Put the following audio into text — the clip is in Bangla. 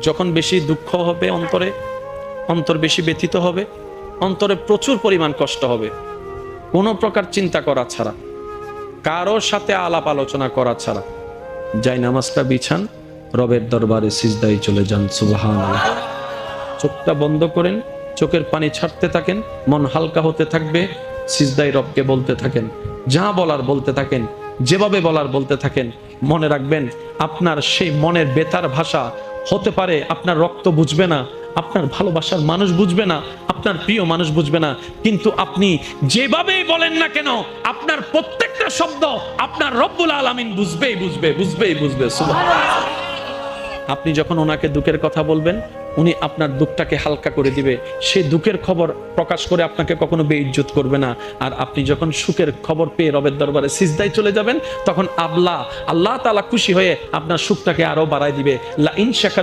যখন বেশি দুঃখ হবে অন্তরে, অন্তর বেশি ব্যথিত হবে, অন্তরে প্রচুর পরিমাণ কষ্ট হবে, কোনো প্রকার চিন্তা করা ছাড়া, কারোর সাথে আলাপ আলোচনা করা ছাড়া যাই নামাজটা বিছান, রবের দরবারে সিজদায় চলে যান। সুবহানাল্লাহ। চোখটা বন্ধ করেন, চোখের পানি ছাড়তে থাকেন, মন হালকা হতে থাকবে, সিজদায় রবকে বলতে থাকেন, যা বলার বলতে থাকেন, যেভাবে বলার বলতে থাকেন। মনে রাখবেন, আপনার সেই মনের বেতার ভাষা হতে পারে আপনার রক্ত বুঝবে না, আপনার ভালোবাসার মানুষ বুঝবে না, আপনার প্রিয় মানুষ বুঝবে না, কিন্তু আপনি যেভাবেই বলেন না কেন, আপনার প্রত্যেকটা শব্দ আপনার রব্বুল আলামিন বুঝবেই বুঝবে। সুবহানাল্লাহ। আপনি যখন ওনাকে দুঃখের কথা বলবেন, উনি আপনার দুঃখটাকে হালকা করে দিবে, সেই দুঃখের খবর প্রকাশ করে আপনাকে কখনো বেইজ্জত করবে না। আর আপনি যখন সুখের খবর পেয়ে রবের দরবারে সিজদায় চলে যাবেন, তখন আল্লাহ তাআলা খুশি হয়ে আপনার সুখটাকে আরো বাড়ায় দিবে। লা ইন শাকার